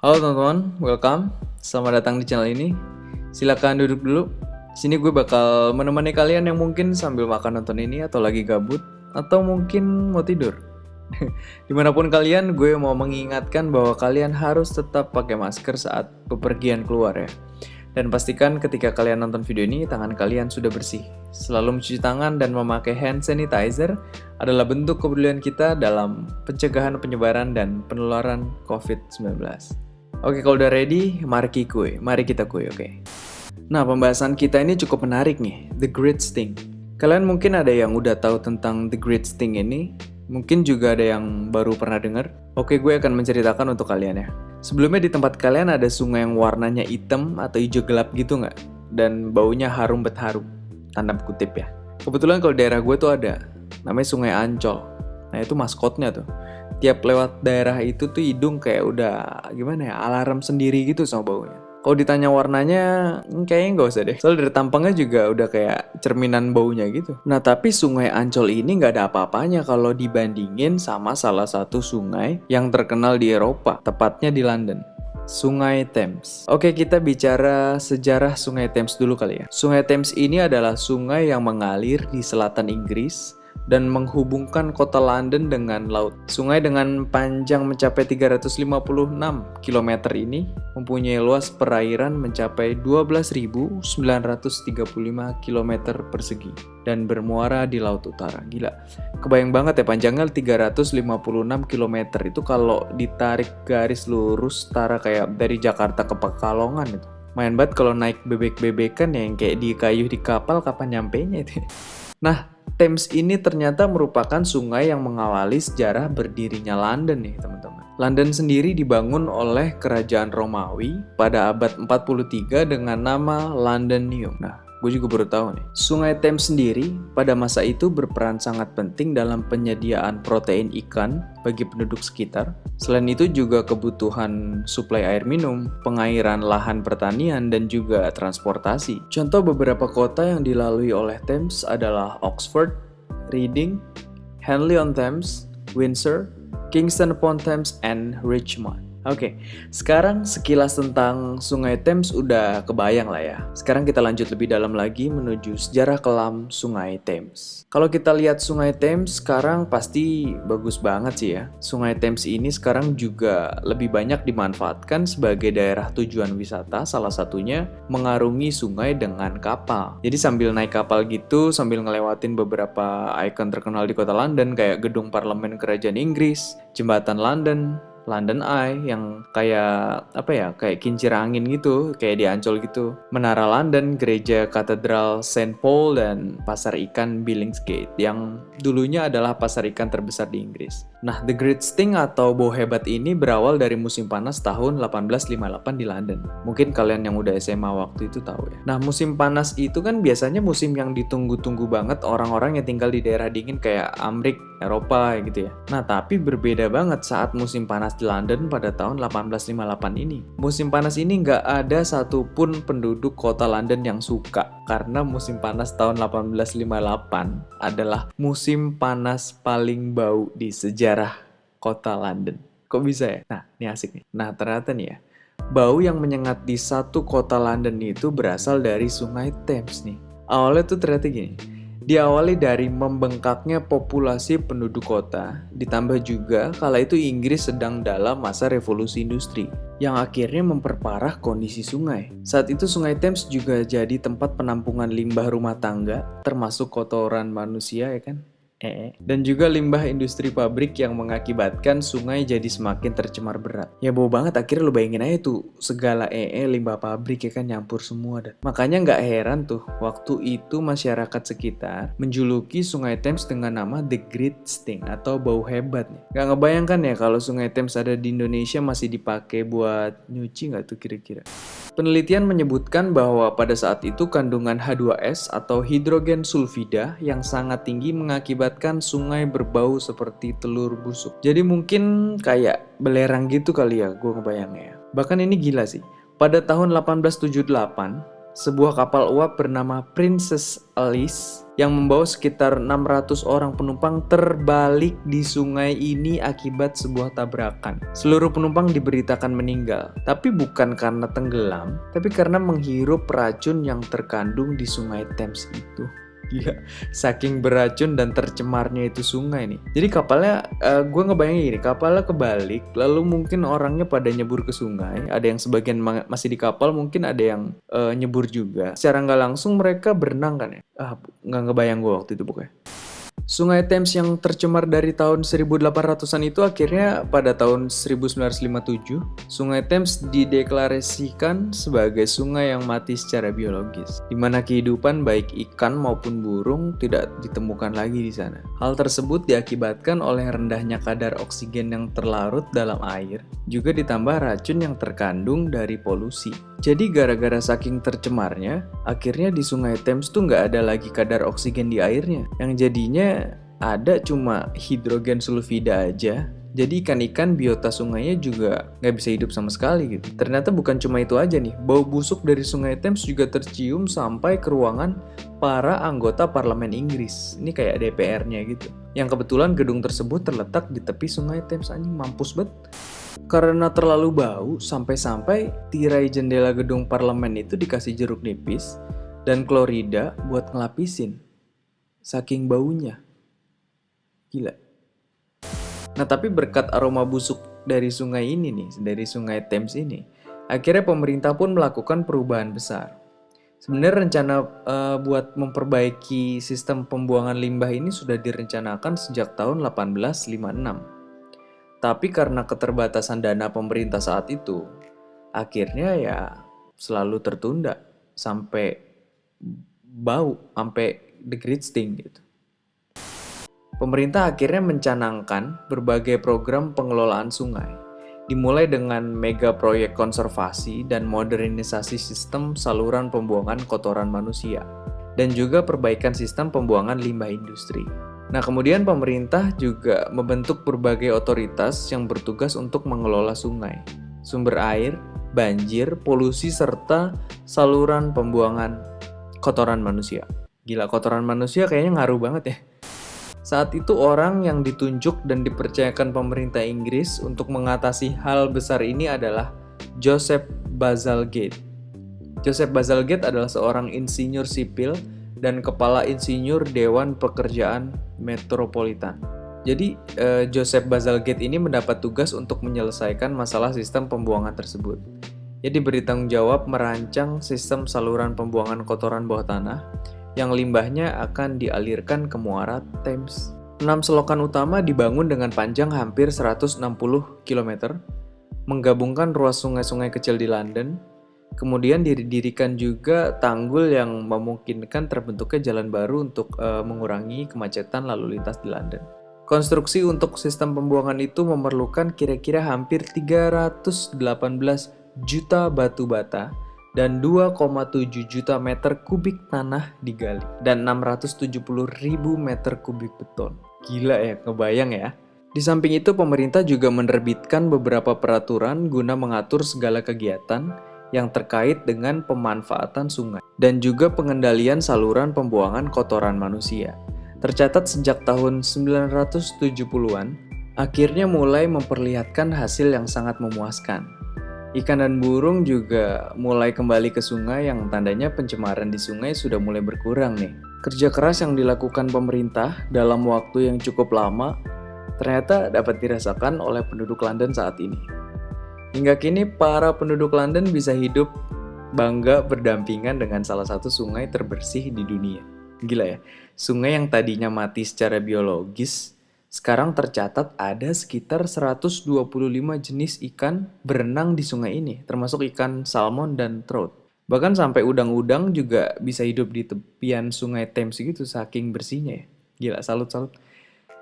Halo teman-teman, welcome. Selamat datang di channel ini. Silakan duduk dulu. Sini gue bakal menemani kalian yang mungkin sambil makan nonton ini atau lagi gabut atau mungkin mau tidur. Dimanapun kalian, gue mau mengingatkan bahwa kalian harus tetap pakai masker saat bepergian keluar ya. Dan pastikan ketika kalian nonton video ini, tangan kalian sudah bersih. Selalu mencuci tangan dan memakai hand sanitizer adalah bentuk kepedulian kita dalam pencegahan penyebaran dan penularan COVID-19. Oke, kalau udah ready, mari kita kuy, oke. Nah, pembahasan kita ini cukup menarik nih, The Great Sting. Kalian mungkin ada yang udah tahu tentang The Great Sting ini, mungkin juga ada yang baru pernah dengar. Oke, gue akan menceritakan untuk kalian ya. Sebelumnya di tempat kalian ada sungai yang warnanya hitam atau hijau gelap gitu nggak? Dan baunya harum betharum, tanda kutip ya. Kebetulan kalau daerah gue tuh ada, namanya Sungai Ancol. Nah itu maskotnya tuh. Tiap lewat daerah itu tuh hidung kayak udah gimana ya, alarm sendiri gitu sama baunya. Kalau ditanya warnanya, kayaknya nggak usah deh. Soalnya dari tampangnya juga udah kayak cerminan baunya gitu. Nah tapi Sungai Ancol ini nggak ada apa-apanya kalau dibandingin sama salah satu sungai yang terkenal di Eropa, tepatnya di London. Sungai Thames. Oke, kita bicara sejarah Sungai Thames dulu kali ya. Sungai Thames ini adalah sungai yang mengalir di selatan Inggris dan menghubungkan kota London dengan laut. Sungai dengan panjang mencapai 356 km ini mempunyai luas perairan mencapai 12.935 km persegi dan bermuara di Laut Utara. Gila, kebayang banget ya panjangnya 356 km itu kalau ditarik garis lurus setara kayak dari Jakarta ke Pekalongan itu. Main banget kalau naik bebek-bebekan yang kayak dikayuh di kapal kapan nyampenya itu. Nah, Thames ini ternyata merupakan sungai yang mengawali sejarah berdirinya London nih teman-teman. London sendiri dibangun oleh kerajaan Romawi pada abad 43 dengan nama Londonium. Nah, gue juga baru tahu nih. Sungai Thames sendiri pada masa itu berperan sangat penting dalam penyediaan protein ikan bagi penduduk sekitar. Selain itu juga kebutuhan suplai air minum, pengairan lahan pertanian, dan juga transportasi. Contoh beberapa kota yang dilalui oleh Thames adalah Oxford, Reading, Henley-on-Thames, Windsor, Kingston-upon-Thames, and Richmond. Oke, sekarang sekilas tentang Sungai Thames udah kebayang lah ya. Sekarang kita lanjut lebih dalam lagi menuju sejarah kelam Sungai Thames. Kalau kita lihat Sungai Thames sekarang pasti bagus banget sih ya. Sungai Thames ini sekarang juga lebih banyak dimanfaatkan sebagai daerah tujuan wisata, salah satunya mengarungi sungai dengan kapal. Jadi sambil naik kapal gitu, sambil ngelewatin beberapa ikon terkenal di kota London kayak gedung parlemen kerajaan Inggris, jembatan London Eye yang kayak apa ya, kayak kincir angin gitu, kayak di Ancol gitu. Menara London, gereja katedral Saint Paul, dan pasar ikan Billingsgate yang dulunya adalah pasar ikan terbesar di Inggris. Nah, The Great Sting atau bau hebat ini berawal dari musim panas tahun 1858 di London. Mungkin kalian yang udah SMA waktu itu tahu ya. Nah, musim panas itu kan biasanya musim yang ditunggu-tunggu banget orang-orang yang tinggal di daerah dingin kayak Amrik, Eropa gitu ya. Nah, tapi berbeda banget saat musim panas di London pada tahun 1858 ini. Musim panas ini nggak ada satupun penduduk kota London yang suka, karena musim panas tahun 1858 adalah musim panas paling bau di sejarah kota London. Kok bisa ya? Nah, ini asik nih. Nah, ternyata nih ya, bau yang menyengat di satu kota London itu berasal dari Sungai Thames nih. Awalnya tuh ternyata gini. Diawali dari membengkaknya populasi penduduk kota, ditambah juga kala itu Inggris sedang dalam masa revolusi industri, yang akhirnya memperparah kondisi sungai. Saat itu Sungai Thames juga jadi tempat penampungan limbah rumah tangga, termasuk kotoran manusia ya kan? Dan juga limbah industri pabrik yang mengakibatkan sungai jadi semakin tercemar berat. Ya bau banget, akhirnya lo bayangin aja tuh segala limbah pabrik ya kan nyampur semua dah. Makanya nggak heran tuh waktu itu masyarakat sekitar menjuluki Sungai Thames dengan nama The Great Sting atau bau hebat nih. Nggak ngebayangkan ya kalau Sungai Thames ada di Indonesia masih dipakai buat nyuci nggak tuh kira-kira? Penelitian menyebutkan bahwa pada saat itu kandungan H2S atau hidrogen sulfida yang sangat tinggi mengakibatkan sungai berbau seperti telur busuk. Jadi mungkin kayak belerang gitu kali ya, gue ngebayangnya. Bahkan ini gila sih. Pada tahun 1878, sebuah kapal uap bernama Princess Alice yang membawa sekitar 600 orang penumpang terbalik di sungai ini akibat sebuah tabrakan. Seluruh penumpang diberitakan meninggal, tapi bukan karena tenggelam, tapi karena menghirup racun yang terkandung di sungai Thames itu. Gila, saking beracun dan tercemarnya itu sungai nih. Jadi kapalnya, gue ngebayangin gini, kapalnya kebalik, lalu mungkin orangnya pada nyebur ke sungai. Ada yang sebagian masih di kapal, mungkin ada yang nyebur juga. Secara nggak langsung mereka berenang kan ya. Nggak ngebayang gue waktu itu pokoknya. Sungai Thames yang tercemar dari tahun 1800-an itu akhirnya pada tahun 1957, Sungai Thames dideklarasikan sebagai sungai yang mati secara biologis, di mana kehidupan baik ikan maupun burung tidak ditemukan lagi di sana. Hal tersebut diakibatkan oleh rendahnya kadar oksigen yang terlarut dalam air, juga ditambah racun yang terkandung dari polusi. Jadi gara-gara saking tercemarnya, akhirnya di Sungai Thames tuh nggak ada lagi kadar oksigen di airnya. Yang jadinya ada cuma hidrogen sulfida aja. Jadi ikan-ikan biota sungainya juga nggak bisa hidup sama sekali gitu. Ternyata bukan cuma itu aja nih, bau busuk dari Sungai Thames juga tercium sampai ke ruangan para anggota parlemen Inggris. Ini kayak DPR-nya gitu. Yang kebetulan gedung tersebut terletak di tepi Sungai Thames, anjing mampus banget. Karena terlalu bau, sampai-sampai tirai jendela gedung parlemen itu dikasih jeruk nipis dan klorida buat ngelapisin. Saking baunya. Gila. Nah tapi berkat aroma busuk dari sungai ini nih, dari Sungai Thames ini, akhirnya pemerintah pun melakukan perubahan besar. Sebenarnya rencana buat memperbaiki sistem pembuangan limbah ini sudah direncanakan sejak tahun 1856. Tapi karena keterbatasan dana pemerintah saat itu, akhirnya ya selalu tertunda sampai bau, sampai the great stink gitu. Pemerintah akhirnya mencanangkan berbagai program pengelolaan sungai, dimulai dengan mega proyek konservasi dan modernisasi sistem saluran pembuangan kotoran manusia, dan juga perbaikan sistem pembuangan limbah industri. Nah, kemudian pemerintah juga membentuk berbagai otoritas yang bertugas untuk mengelola sungai, sumber air, banjir, polusi, serta saluran pembuangan kotoran manusia. Gila, kotoran manusia kayaknya ngaruh banget ya. Saat itu orang yang ditunjuk dan dipercayakan pemerintah Inggris untuk mengatasi hal besar ini adalah Joseph Bazalgette. Joseph Bazalgette adalah seorang insinyur sipil dan kepala insinyur Dewan Pekerjaan Metropolitan. Jadi Joseph Bazalgette ini mendapat tugas untuk menyelesaikan masalah sistem pembuangan tersebut. Ia diberi tanggung jawab merancang sistem saluran pembuangan kotoran bawah tanah yang limbahnya akan dialirkan ke muara Thames. 6 selokan utama dibangun dengan panjang hampir 160 km, menggabungkan ruas sungai-sungai kecil di London. Kemudian didirikan juga tanggul yang memungkinkan terbentuknya jalan baru untuk mengurangi kemacetan lalu lintas di London. Konstruksi untuk sistem pembuangan itu memerlukan kira-kira hampir 318 juta batu bata dan 2,7 juta meter kubik tanah digali dan 670 ribu meter kubik beton. Gila ya, ngebayang ya. Di samping itu pemerintah juga menerbitkan beberapa peraturan guna mengatur segala kegiatan yang terkait dengan pemanfaatan sungai dan juga pengendalian saluran pembuangan kotoran manusia. Tercatat sejak tahun 970-an, akhirnya mulai memperlihatkan hasil yang sangat memuaskan. Ikan dan burung juga mulai kembali ke sungai yang tandanya pencemaran di sungai sudah mulai berkurang nih. Kerja keras yang dilakukan pemerintah dalam waktu yang cukup lama ternyata dapat dirasakan oleh penduduk London saat ini. Hingga kini para penduduk London bisa hidup bangga berdampingan dengan salah satu sungai terbersih di dunia. Gila ya, sungai yang tadinya mati secara biologis, sekarang tercatat ada sekitar 125 jenis ikan berenang di sungai ini, termasuk ikan salmon dan trout. Bahkan sampai udang-udang juga bisa hidup di tepian sungai Thames gitu, saking bersihnya ya. Gila, salut-salut.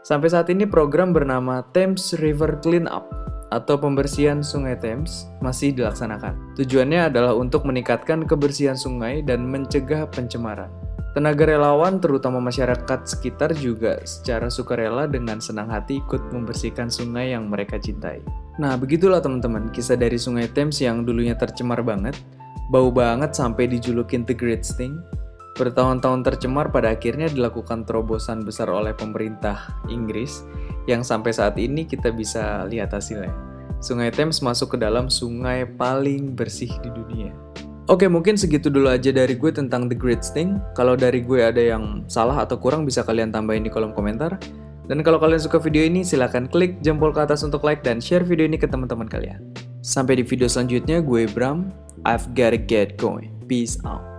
Sampai saat ini program bernama Thames River Cleanup atau pembersihan sungai Thames masih dilaksanakan. Tujuannya adalah untuk meningkatkan kebersihan sungai dan mencegah pencemaran. Tenaga relawan terutama masyarakat sekitar juga secara sukarela dengan senang hati ikut membersihkan sungai yang mereka cintai. Nah begitulah teman-teman kisah dari sungai Thames yang dulunya tercemar banget, Bau banget sampai dijulukin The Great Sting. Bertahun-tahun tercemar pada akhirnya dilakukan terobosan besar oleh pemerintah Inggris yang sampai saat ini kita bisa lihat hasilnya. Sungai Thames masuk ke dalam sungai paling bersih di dunia. Oke, mungkin segitu dulu aja dari gue tentang The Great Sting. Kalau dari gue ada yang salah atau kurang bisa kalian tambahin di kolom komentar. Dan kalau kalian suka video ini silahkan klik jempol ke atas untuk like dan share video ini ke teman-teman kalian. Sampai di video selanjutnya, gue Bram. I've gotta get going. Peace out.